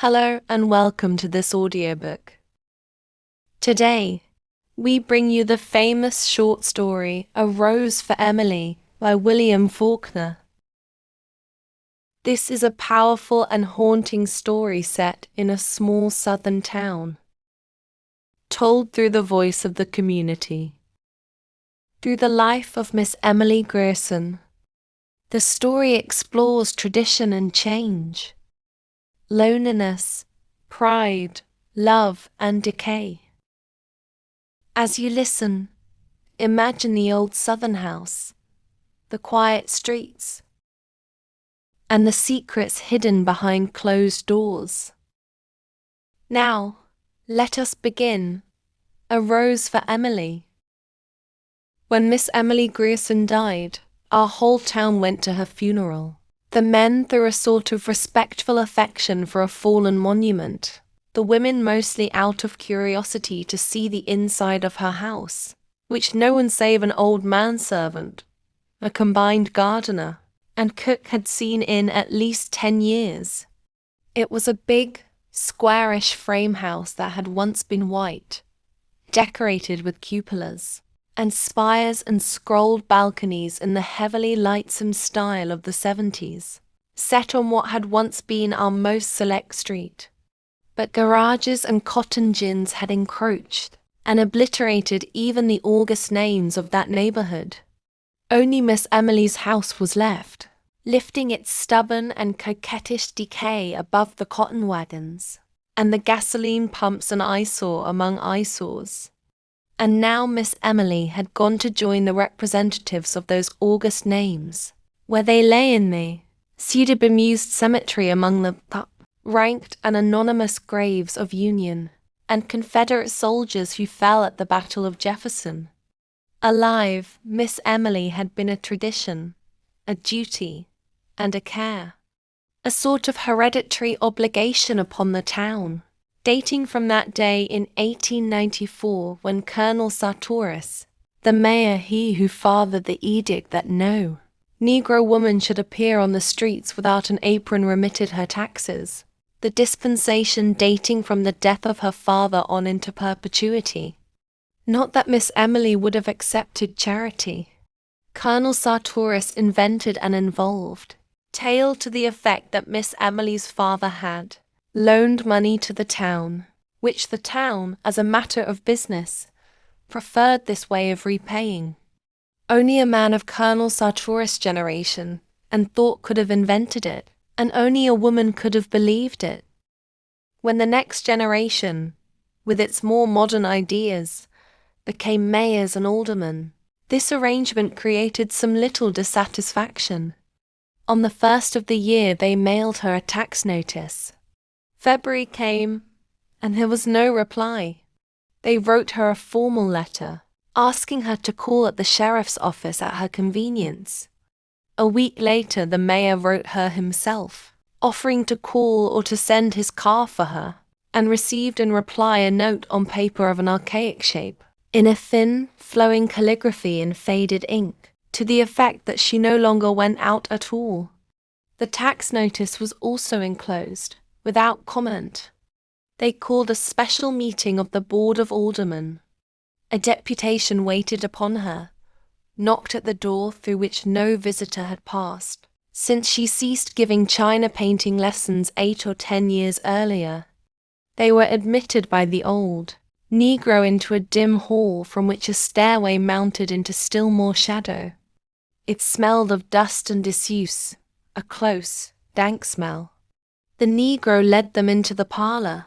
Hello and welcome to this audiobook. Today, we bring you the famous short story A Rose for Emily by William Faulkner. This is a powerful and haunting story set in a small southern town, told through the voice of the community. Through the life of Miss Emily Grierson, the story explores tradition and change, loneliness, pride, love, and decay. As you listen, imagine the old southern house, the quiet streets, and the secrets hidden behind closed doors. Now, let us begin. A Rose for Emily. When Miss Emily Grierson died, our whole town went to her funeral. The men threw a sort of respectful affection for a fallen monument, the women mostly out of curiosity to see the inside of her house, which no one save an old manservant, a combined gardener, and cook had seen in at least 10 years. It was a big, squarish frame house that had once been white, decorated with cupolas and spires and scrolled balconies in the heavily lightsome style of the 70s, set on what had once been our most select street. But garages and cotton gins had encroached and obliterated even the august names of that neighborhood. Only Miss Emily's house was left, lifting its stubborn and coquettish decay above the cotton wagons and the gasoline pumps, an eyesore among eyesores. And now Miss Emily had gone to join the representatives of those august names, where they lay in the cedar-bemused cemetery among the ranked and anonymous graves of Union and Confederate soldiers who fell at the Battle of Jefferson. Alive, Miss Emily had been a tradition, a duty, and a care, a sort of hereditary obligation upon the town, dating from that day in 1894 when Colonel Sartoris, the mayor, he who fathered the edict that no Negro woman should appear on the streets without an apron, remitted her taxes, the dispensation dating from the death of her father on into perpetuity. Not that Miss Emily would have accepted charity. Colonel Sartoris invented an involved tale to the effect that Miss Emily's father had loaned money to the town, which the town, as a matter of business, preferred this way of repaying. Only a man of Colonel Sartoris' generation and thought could have invented it, and only a woman could have believed it. When the next generation, with its more modern ideas, became mayors and aldermen, this arrangement created some little dissatisfaction. On the first of the year they mailed her a tax notice. February came, and there was no reply. They wrote her a formal letter, asking her to call at the sheriff's office at her convenience. A week later the mayor wrote her himself, offering to call or to send his car for her, and received in reply a note on paper of an archaic shape, in a thin, flowing calligraphy in faded ink, to the effect that she no longer went out at all. The tax notice was also enclosed, without comment. They called a special meeting of the Board of Aldermen. A deputation waited upon her, knocked at the door through which no visitor had passed, since she ceased giving china painting lessons 8 or 10 years earlier. They were admitted by the old Negro into a dim hall from which a stairway mounted into still more shadow. It smelled of dust and disuse, a close, dank smell. The Negro led them into the parlor.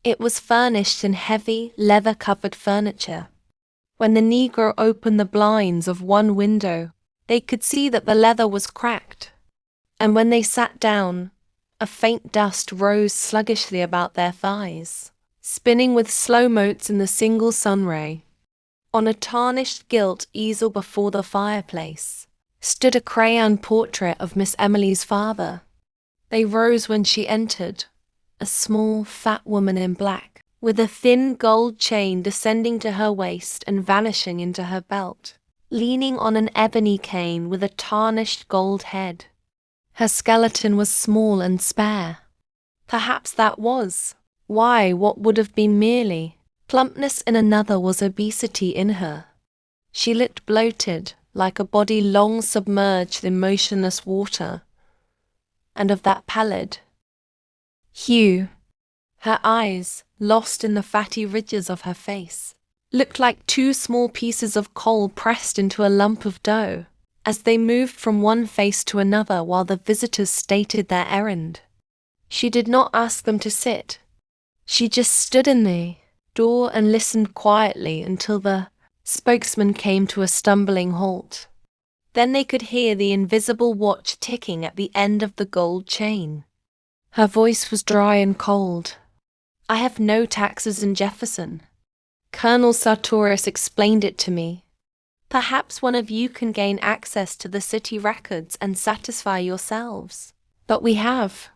It was furnished in heavy, leather-covered furniture. When the Negro opened the blinds of one window, they could see that the leather was cracked, and when they sat down, a faint dust rose sluggishly about their thighs, spinning with slow motes in the single sun-ray. On a tarnished gilt easel before the fireplace stood a crayon portrait of Miss Emily's father. They rose when she entered, a small, fat woman in black, with a thin gold chain descending to her waist and vanishing into her belt, leaning on an ebony cane with a tarnished gold head. Her skeleton was small and spare. Perhaps that was why what would have been merely plumpness in another was obesity in her. She looked bloated, like a body long submerged in motionless water, and of that pallid hue, her eyes, lost in the fatty ridges of her face, looked like two small pieces of coal pressed into a lump of dough, as they moved from one face to another while the visitors stated their errand. She did not ask them to sit. She just stood in the door and listened quietly until the spokesman came to a stumbling halt. Then they could hear the invisible watch ticking at the end of the gold chain. Her voice was dry and cold. "I have no taxes in Jefferson. Colonel Sartoris explained it to me. Perhaps one of you can gain access to the city records and satisfy yourselves. But we have.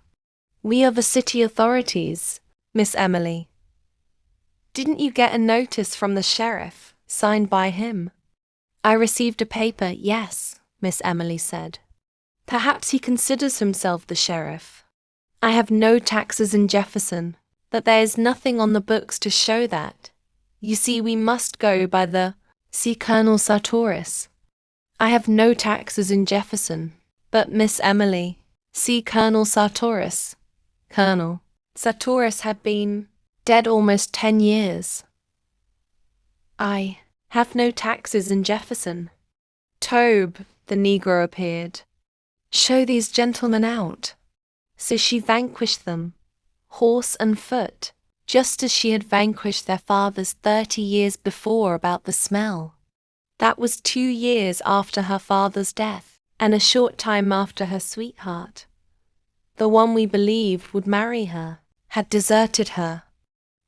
We are the city authorities, Miss Emily. Didn't you get a notice from the sheriff, signed by him?" "I received a paper, yes," Miss Emily said. "Perhaps he considers himself the sheriff. I have no taxes in Jefferson, but there is nothing on the books to show that. You see, we must go by the see Colonel Sartoris. I have no taxes in Jefferson, but Miss Emily, see Colonel Sartoris." Colonel Sartoris had been dead almost 10 years. "I have no taxes in Jefferson." "Tobe," the Negro appeared. "Show these gentlemen out." So she vanquished them, horse and foot, just as she had vanquished their fathers 30 years before about the smell. That was 2 years after her father's death, and a short time after her sweetheart, the one we believed would marry her, had deserted her.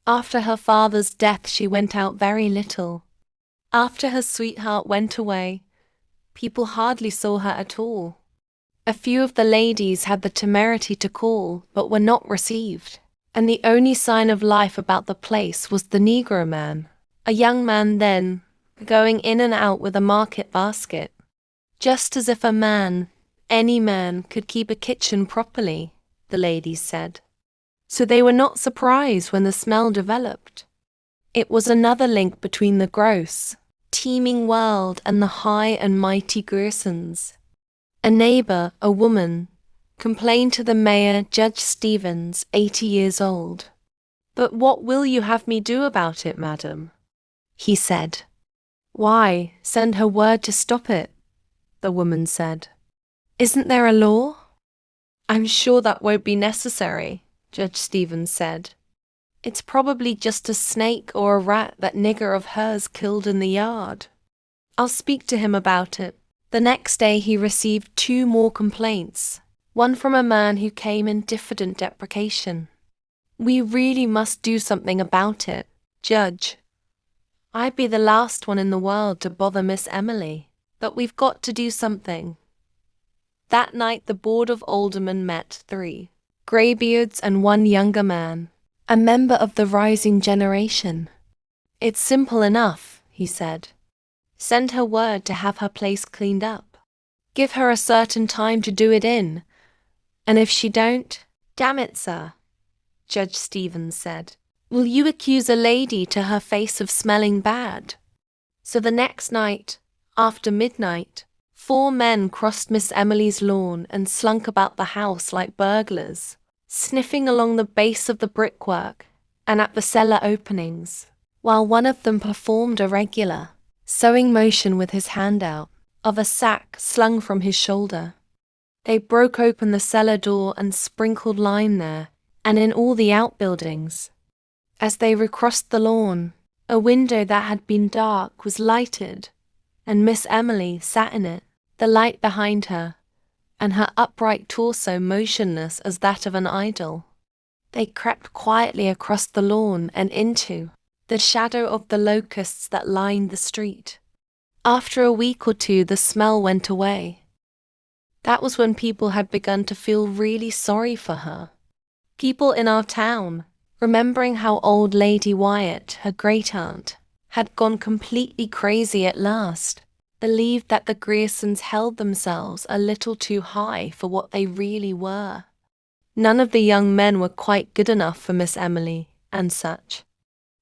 After her father's death she went out very little. After her sweetheart went away, people hardly saw her at all. A few of the ladies had the temerity to call, but were not received, and the only sign of life about the place was the Negro man, a young man then, going in and out with a market basket. Just as if a man, any man, could keep a kitchen properly, the ladies said. So they were not surprised when the smell developed. It was another link between the gross, teeming world and the high and mighty Griersons. A neighbor, a woman, complained to the mayor, Judge Stevens, 80 years old. "But what will you have me do about it, madam?" he said. "Why, send her word to stop it," the woman said. "Isn't there a law?" "I'm sure that won't be necessary," Judge Stevens said. "It's probably just a snake or a rat that nigger of hers killed in the yard. I'll speak to him about it." The next day he received 2 more complaints, one from a man who came in diffident deprecation. "We really must do something about it, Judge. I'd be the last one in the world to bother Miss Emily, but we've got to do something." That night the Board of Aldermen met 3 greybeards and 1 younger man, a member of the rising generation. "It's simple enough," he said. "Send her word to have her place cleaned up. Give her a certain time to do it in, and if she don't—" "Damn it, sir," Judge Stevens said, "will you accuse a lady to her face of smelling bad?" So the next night, after midnight, 4 men crossed Miss Emily's lawn and slunk about the house like burglars, sniffing along the base of the brickwork and at the cellar openings, while one of them performed a regular sewing motion with his hand out, of a sack slung from his shoulder. They broke open the cellar door and sprinkled lime there, and in all the outbuildings. As they recrossed the lawn, a window that had been dark was lighted, and Miss Emily sat in it, the light behind her, and her upright torso motionless as that of an idol. They crept quietly across the lawn and into the shadow of the locusts that lined the street. After a week or 2 the smell went away. That was when people had begun to feel really sorry for her. People in our town, remembering how old Lady Wyatt, her great-aunt, had gone completely crazy at last, believed that the Griersons held themselves a little too high for what they really were. None of the young men were quite good enough for Miss Emily, and such.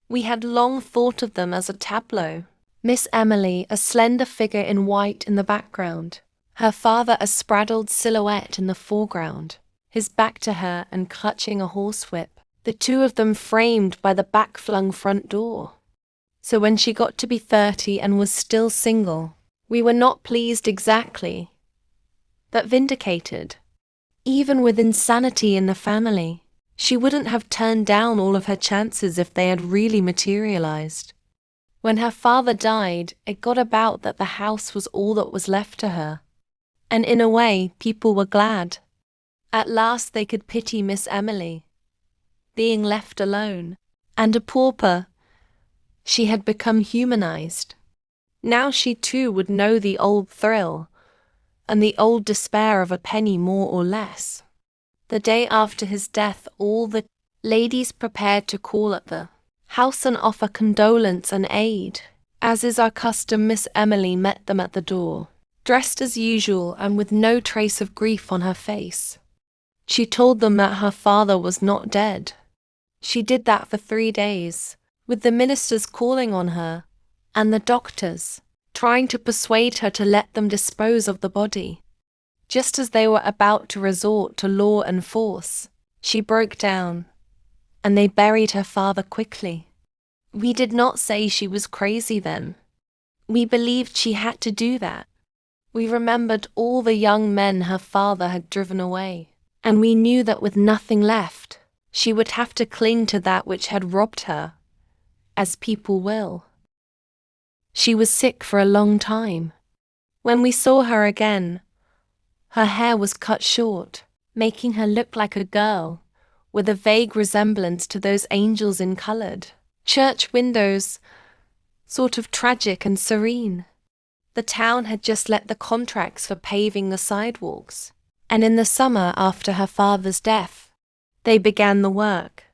We had long thought of them as a tableau. Miss Emily, a slender figure in white in the background, her father a spraddled silhouette in the foreground, his back to her and clutching a horsewhip, the two of them framed by the back-flung front door. So when she got to be 30 and was still single, we were not pleased exactly, but vindicated. Even with insanity in the family, she wouldn't have turned down all of her chances if they had really materialized. When her father died, it got about that the house was all that was left to her. And in a way, people were glad. At last they could pity Miss Emily, being left alone, and a pauper. She had become humanized. Now she too would know the old thrill, and the old despair of a penny more or less. The day after his death, all the ladies prepared to call at the house and offer condolence and aid. As is our custom, Miss Emily met them at the door, dressed as usual and with no trace of grief on her face. She told them that her father was not dead. She did that for 3 days, with the ministers calling on her, and the doctors trying to persuade her to let them dispose of the body. Just as they were about to resort to law and force, she broke down, and they buried her father quickly. We did not say she was crazy then. We believed she had to do that. We remembered all the young men her father had driven away, and we knew that with nothing left, she would have to cling to that which had robbed her, as people will. She was sick for a long time. When we saw her again, her hair was cut short, making her look like a girl, with a vague resemblance to those angels in coloured church windows, sort of tragic and serene. The town had just let the contracts for paving the sidewalks, and in the summer after her father's death, they began the work.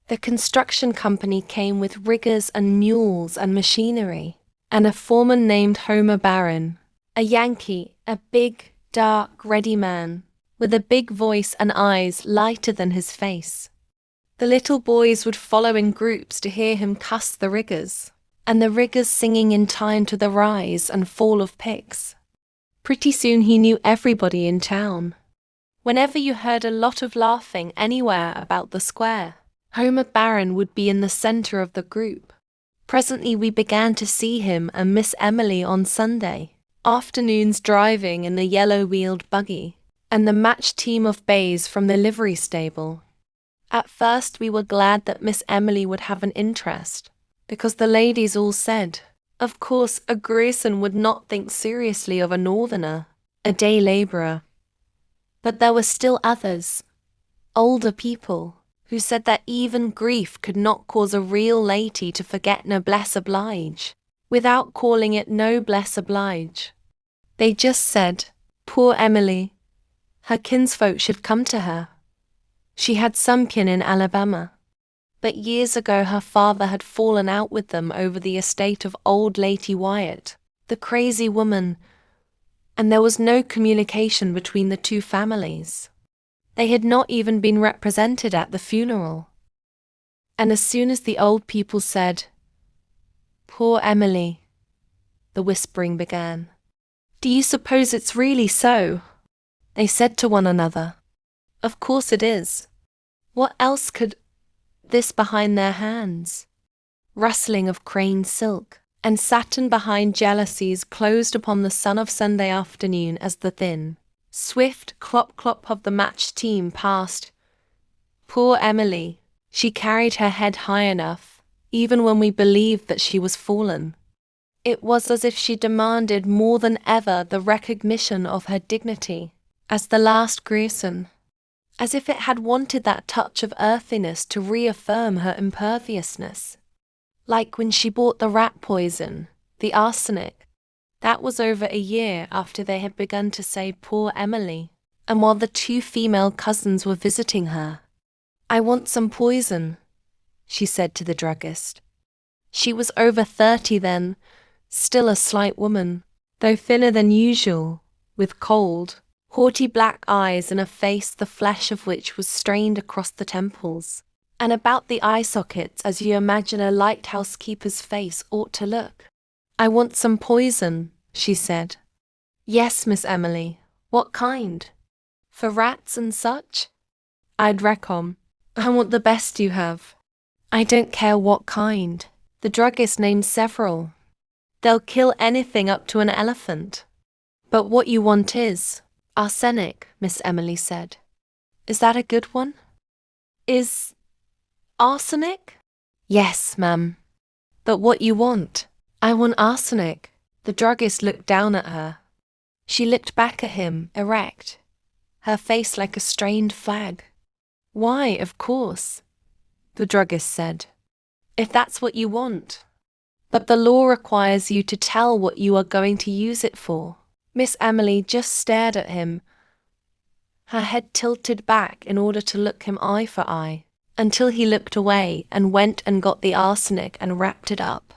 The construction company came with riggers and mules and machinery, and a foreman named Homer Barron, a Yankee, a big, dark, ready man, with a big voice and eyes lighter than his face. The little boys would follow in groups to hear him cuss the riggers, and the riggers singing in time to the rise and fall of picks. Pretty soon he knew everybody in town. Whenever you heard a lot of laughing anywhere about the square, Homer Barron would be in the center of the group. Presently we began to see him and Miss Emily on Sunday afternoons driving in the yellow-wheeled buggy, and the matched team of bays from the livery stable. At first we were glad that Miss Emily would have an interest, because the ladies all said, of course a Grierson would not think seriously of a northerner, a day labourer. But there were still others, older people, who said that even grief could not cause a real lady to forget noblesse oblige, without calling it noblesse oblige. They just said, poor Emily, her kinsfolk should come to her. She had some kin in Alabama, but years ago her father had fallen out with them over the estate of old Lady Wyatt, the crazy woman, and there was no communication between the two families. They had not even been represented at the funeral. And as soon as the old people said, poor Emily, the whispering began. Do you suppose it's really so? They said to one another. Of course it is. What else could this behind their hands? Rustling of crane silk, and satin behind jealousies closed upon the sun of Sunday afternoon as the thin, swift clop-clop of the matched team passed. Poor Emily, she carried her head high enough, even when we believed that she was fallen. It was as if she demanded more than ever the recognition of her dignity as the last Grierson, as if it had wanted that touch of earthiness to reaffirm her imperviousness. Like when she bought the rat poison, the arsenic. That was over a year after they had begun to say poor Emily, and while the two female cousins were visiting her. I want some poison, she said to the druggist. She was over 30 then, still a slight woman, though thinner than usual, with cold, haughty black eyes and a face the flesh of which was strained across the temples, and about the eye sockets as you imagine a lighthouse keeper's face ought to look. "I want some poison," she said. "Yes, Miss Emily. What kind? For rats and such?" "I'd reckon. I want the best you have." "I don't care what kind. The druggist named several. They'll kill anything up to an elephant." "But what you want is arsenic," Miss Emily said. "Is that a good one?" "Is arsenic?" "Yes, ma'am. But what you want?" "I want arsenic." The druggist looked down at her. She looked back at him, erect, her face like a strained flag. "Why, of course," the druggist said, "if that's what you want. But the law requires you to tell what you are going to use it for." Miss Emily just stared at him, her head tilted back in order to look him eye for eye, until he looked away and went and got the arsenic and wrapped it up.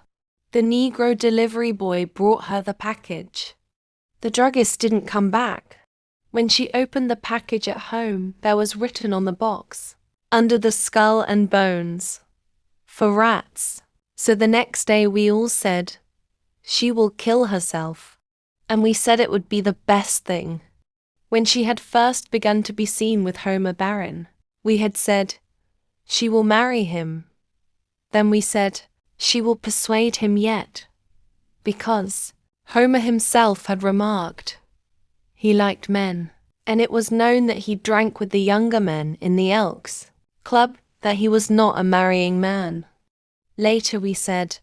The Negro delivery boy brought her the package. The druggist didn't come back. When she opened the package at home, there was written on the box, "Under the skull and bones, for rats." So the next day we all said, "She will kill herself." And we said it would be the best thing. When she had first begun to be seen with Homer Barron, we had said, "She will marry him." Then we said, "She will persuade him yet," because Homer himself had remarked he liked men, and it was known that he drank with the younger men in the Elks Club, that he was not a marrying man. Later we said,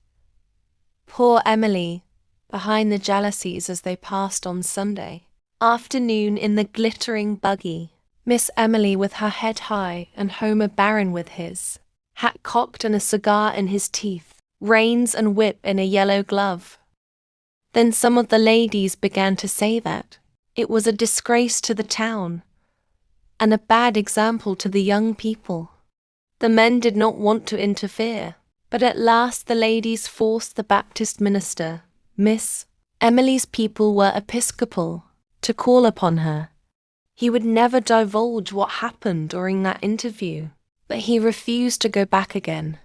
"Poor Emily," behind the jealousies as they passed on Sunday afternoon in the glittering buggy, Miss Emily with her head high and Homer Barron with his hat cocked and a cigar in his teeth, reins and whip in a yellow glove. Then some of the ladies began to say that it was a disgrace to the town and a bad example to the young people. The men did not want to interfere, but at last the ladies forced the Baptist minister, Miss Emily's people were Episcopal, to call upon her. He would never divulge what happened during that interview, but he refused to go back again.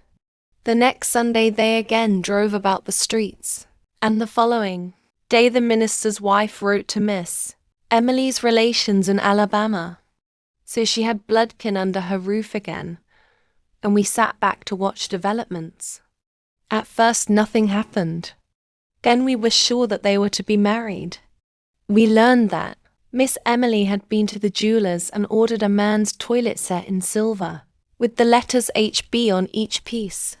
The next Sunday they again drove about the streets, and the following day the minister's wife wrote to Miss Emily's relations in Alabama. So she had Bloodkin under her roof again, and we sat back to watch developments. At first nothing happened. Then we were sure that they were to be married. We learned that Miss Emily had been to the jeweler's and ordered a man's toilet set in silver, with the letters HB on each piece.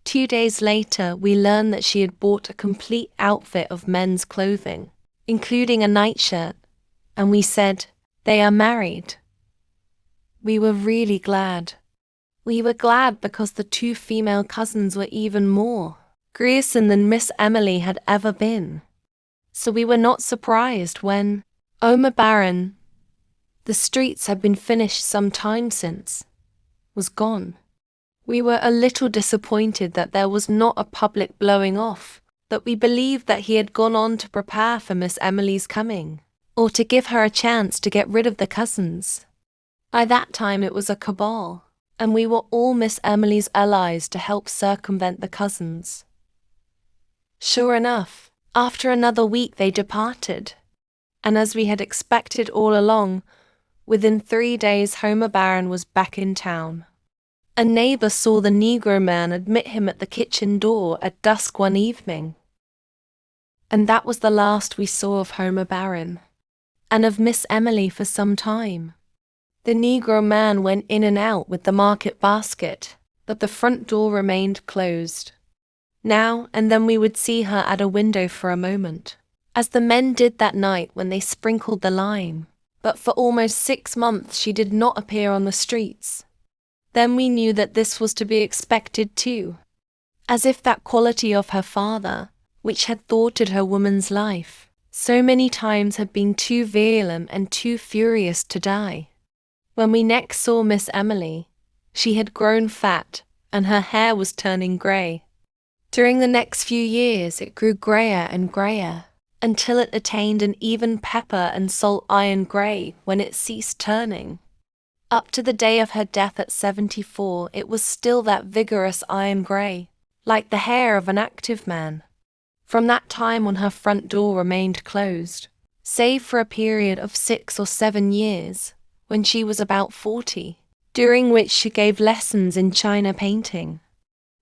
2 days later, we learned that she had bought a complete outfit of men's clothing, including a nightshirt, and we said, "They are married." We were really glad. We were glad because the 2 female cousins were even more Grierson than Miss Emily had ever been. So we were not surprised when Homer Barron, the streets had been finished some time since, was gone. We were a little disappointed that there was not a public blowing off, that we believed that he had gone on to prepare for Miss Emily's coming, or to give her a chance to get rid of the cousins. By that time it was a cabal, and we were all Miss Emily's allies to help circumvent the cousins. Sure enough, after another week they departed, and as we had expected all along, within 3 days Homer Barron was back in town. A neighbor saw the Negro man admit him at the kitchen door at dusk one evening. And that was the last we saw of Homer Barron, and of Miss Emily for some time. The Negro man went in and out with the market basket, but the front door remained closed. Now and then we would see her at a window for a moment, as the men did that night when they sprinkled the lime, but for almost 6 months she did not appear on the streets. Then we knew that this was to be expected too, as if that quality of her father, which had thwarted her woman's life, so many times had been too violent and too furious to die. When we next saw Miss Emily, she had grown fat and her hair was turning grey. During the next few years it grew greyer and greyer, until it attained an even pepper and salt iron grey when it ceased turning. Up to the day of her death at 74, it was still that vigorous iron grey, like the hair of an active man. From that time on, her front door remained closed, save for a period of 6 or 7 years, when she was about 40, during which she gave lessons in china painting.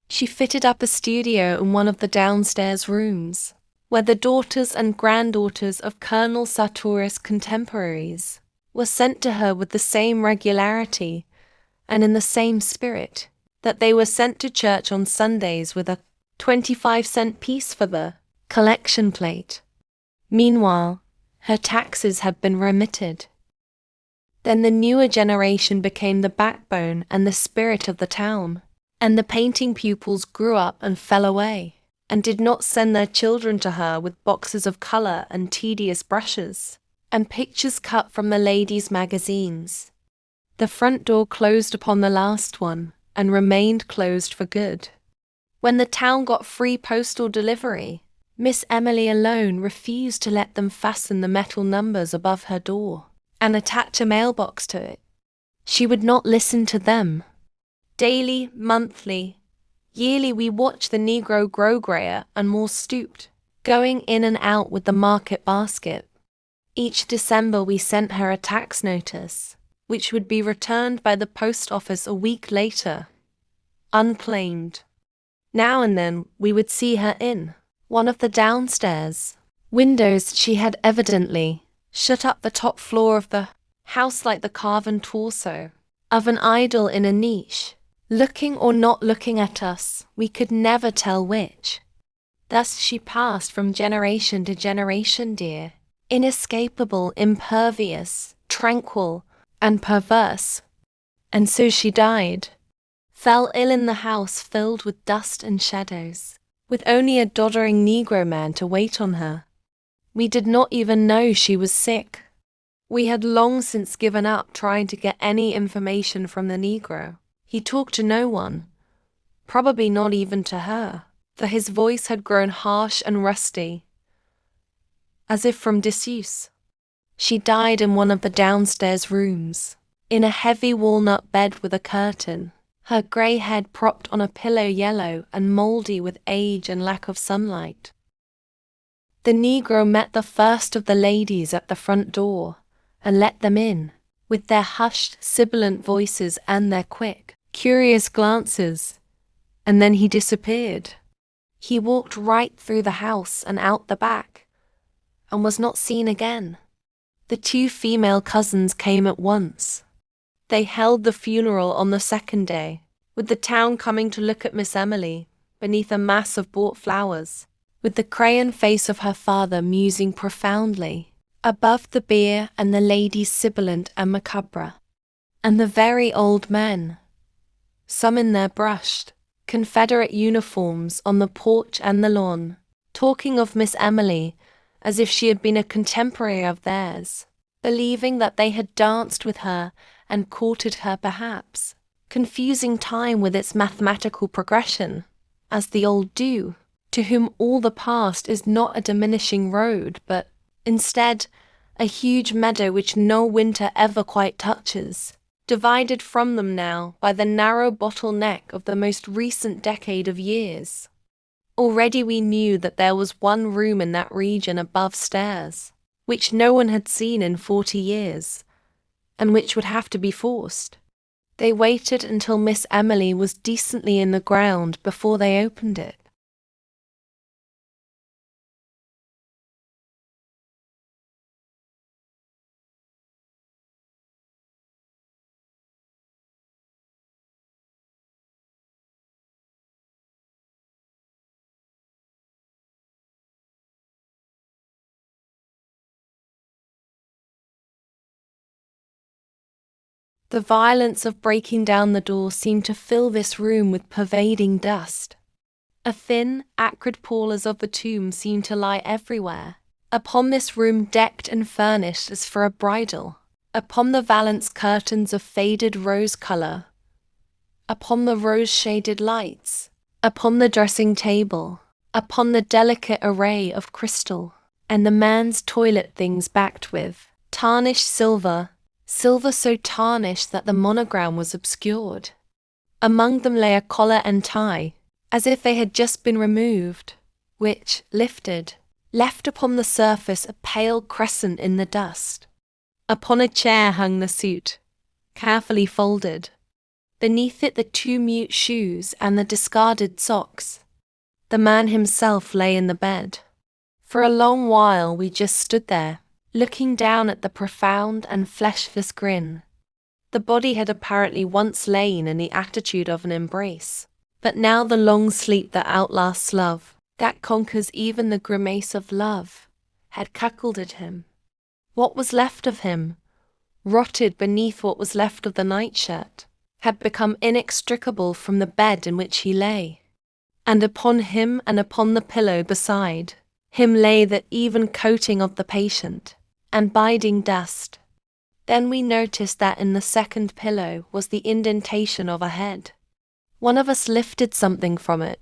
She fitted up a studio in one of the downstairs rooms, where the daughters and granddaughters of Colonel Sartorius' contemporaries were sent to her with the same regularity and in the same spirit that they were sent to church on Sundays with a 25-cent piece for the collection plate. Meanwhile, her taxes had been remitted. Then the newer generation became the backbone and the spirit of the town, and the painting pupils grew up and fell away, and did not send their children to her with boxes of colour and tedious brushes, and pictures cut from the ladies' magazines. The front door closed upon the last one, and remained closed for good. When the town got free postal delivery, Miss Emily alone refused to let them fasten the metal numbers above her door, and attach a mailbox to it. She would not listen to them. Daily, monthly, yearly we watched the Negro grow greyer and more stooped, going in and out with the market basket. Each December we sent her a tax notice, which would be returned by the post office a week later, unclaimed. Now and then we would see her in one of the downstairs windows. She had evidently shut up the top floor of the house like the carven torso of an idol in a niche, looking or not looking at us, we could never tell which. Thus she passed from generation to generation, dear, inescapable, impervious, tranquil, and perverse. And so she died, fell ill in the house filled with dust and shadows, with only a doddering Negro man to wait on her. We did not even know she was sick. We had long since given up trying to get any information from the Negro. He talked to no one, probably not even to her, for his voice had grown harsh and rusty, as if from disuse. She died in one of the downstairs rooms, in a heavy walnut bed with a curtain, her grey head propped on a pillow yellow and mouldy with age and lack of sunlight. The Negro met the first of the ladies at the front door, and let them in, with their hushed, sibilant voices and their quick, curious glances, and then he disappeared. He walked right through the house and out the back, and was not seen again. The 2 female cousins came at once. They held the funeral on the second day, with the town coming to look at Miss Emily, beneath a mass of bought flowers, with the crayon face of her father musing profoundly, above the bier and the ladies sibilant and macabre, and the very old men, some in their brushed, Confederate uniforms, on the porch and the lawn, talking of Miss Emily as if she had been a contemporary of theirs, believing that they had danced with her and courted her perhaps, confusing time with its mathematical progression, as the old do, to whom all the past is not a diminishing road, but, instead, a huge meadow which no winter ever quite touches, divided from them now by the narrow bottle-neck of the most recent decade of years. Already we knew that there was one room in that region above stairs, which no one had seen in 40 years, and which would have to be forced. They waited until Miss Emily was decently in the ground before they opened it. The violence of breaking down the door seemed to fill this room with pervading dust. A thin, acrid pall as of the tomb seemed to lie everywhere, upon this room decked and furnished as for a bridal, upon the valance curtains of faded rose colour, upon the rose-shaded lights, upon the dressing table, upon the delicate array of crystal, and the man's toilet things backed with tarnished silver, silver so tarnished that the monogram was obscured. Among them lay a collar and tie, as if they had just been removed, which, lifted, left upon the surface a pale crescent in the dust. Upon a chair hung the suit, carefully folded. Beneath it the two mute shoes and the discarded socks. The man himself lay in the bed. For a long while we just stood there, looking down at the profound and fleshless grin. The body had apparently once lain in the attitude of an embrace, but now the long sleep that outlasts love, that conquers even the grimace of love, had cuckolded at him. What was left of him, rotted beneath what was left of the nightshirt, had become inextricable from the bed in which he lay. And upon him and upon the pillow beside him lay the even coating of the patient, and biding dust. Then we noticed that in the second pillow was the indentation of a head. One of us lifted something from it,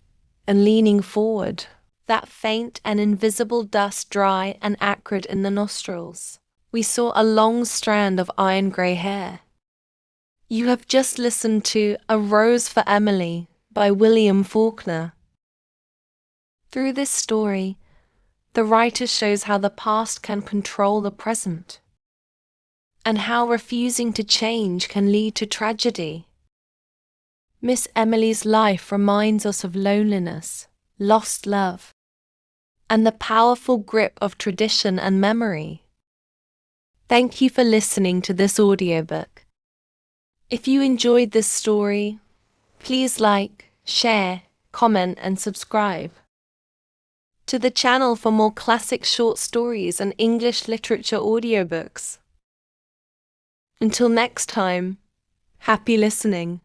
and leaning forward, that faint and invisible dust dry and acrid in the nostrils, we saw a long strand of iron-grey hair. You have just listened to A Rose for Emily by William Faulkner. Through this story, the writer shows how the past can control the present, and how refusing to change can lead to tragedy. Miss Emily's life reminds us of loneliness, lost love, and the powerful grip of tradition and memory. Thank you for listening to this audiobook. If you enjoyed this story, please like, share, comment, and subscribe to the channel for more classic short stories and English literature audiobooks. Until next time, happy listening.